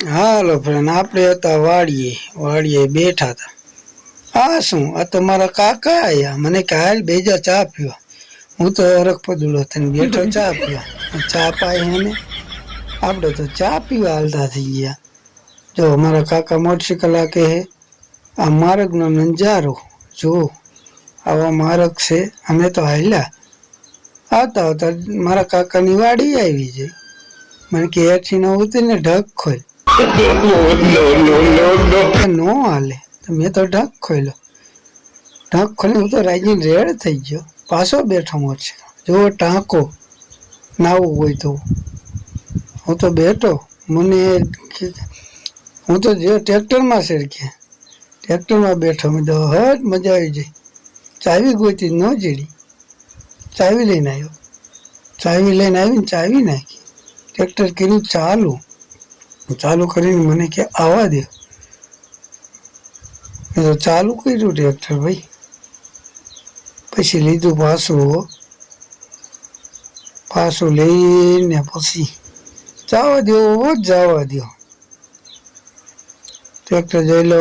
હાલો friend, આપણે હતા વાડીએ બેઠા હતા. હા શું, આ તો મારા કાકા આયા. મને કે હાલ બેજા ચા પીવા. હું તો રખપદુડો થઈને બેઠો ચા પીવા. ચા પાય હે ને આપણે તો ચા પીવા હાલતા થઈ ગયા. જો મારા કાકા મોટરસાઇકલ હાકે હે. આ માર્ગનો નજારો જો, આવા માર્ગ છે. અમે તો હાલ્યા આવતા આવતા મારા કાકાની વાડી આવી જાય. મને કે હેઠી ન ઉતરીને ઢગ ખોલ. નો હાલે. મેં તો ઢગ ખોલ્યો. ઢગ ખોલી હું તો રાજીને રેડ થઈ ગયો. પાછો બેઠો છે. જો ટાંકો નાવું હોય તો હું તો બેઠો. મને હું તો જો ટ્રેક્ટરમાં સરખ્યા, ટ્રેક્ટરમાં બેઠો. મેં તો હટ મજા આવી જાય. ચાવી ગોતી ન જડી. ચાવી લઈને આવ્યો. ચાવી લઈને આવીને ચાવી નાખી. ટ્રેક્ટર કર્યું ચાલુ કરીને મને કે આવવા દે. મેં તો ચાલુ કર્યું ટ્રેક્ટર ભાઈ. પછી લીધું પાછું લઈને પછી જવા દો. ટ્રેક્ટર જોઈ લો.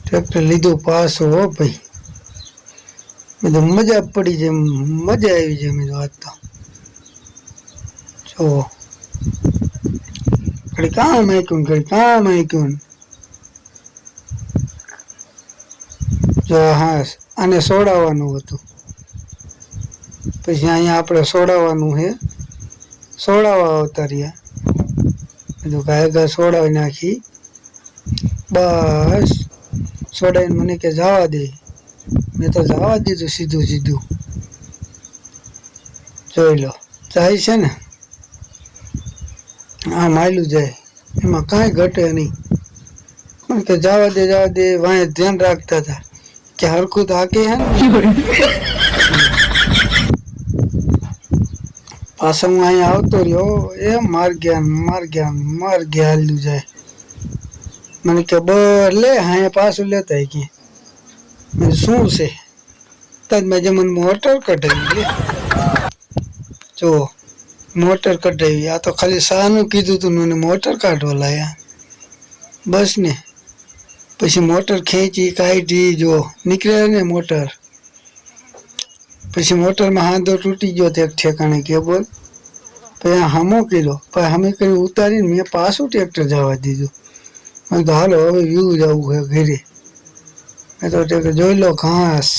ટ્રેક્ટર લીધું પાછું હો ભાઈ. મેં તો મજા પડી જાય, મજા આવી જાય. મેં તો આજ તો જો ઘડી કામ આક્યું. જો હા, આને સોડાવવાનું હતું. પછી અહીંયા આપણે સોડાવવાનું છે. સોડાવવા આવતા રહ્યા. બધું ગાય સોડાવી નાખી. બસ સોડાઈને મને કે જવા દે. મેં તો જવા દીધું સીધું. જોઈ લો જાય છે ને, આ માયલું જાય એમાં કાંઈ ઘટે નહીં. મને કે જવા દે. વાંહે ધ્યાન રાખતા હતા કે હરખું તો હાકે હે ને. પાછા હું અહીંયા આવતો રહ્યો. એ માર ગયા હાલ્યું જાય. મને કે લે હા પાછું લેતા કે શું છે. તજમાં જે મને મોટર કઢાવી. જો મોટર કઢાવી. આ તો ખાલી શાનું કીધું તું મને મોટર કાઢવા લાયા બસ ને. પછી મોટર ખેંચી કાઢી. જો નીકળે ને મોટર. પછી મોટરમાં હાંધો તૂટી ગયો તે ઠેકાણે કે બોલ. પછી હામો કર્યો. પછી હામે કરી ઉતારીને મેં પાછું ટ્રેક્ટર જવા દીધું. મેં તો હાલો હવે વ્યૂ જવું છે ઘરે. મેં તો ટ્રેક્ટર જોઈ લો ઘાસ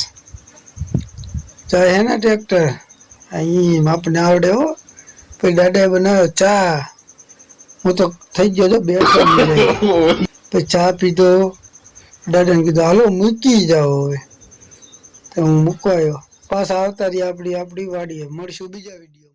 જાય હે ને ટ્રેક્ટર. અહીં આપણને આવડે હો. પછી દાદાએ બનાવ્યો ચા. હું તો થઈ ગયો તો બેઠો. પછી ચા પીધો. દાદાને કીધું હાલો મૂકી જાઓ હવે. તો હું મૂકવાયો. પાછા આવતા રહ્યા આપણી વાડીએ. મળશું બીજા વિડીયો.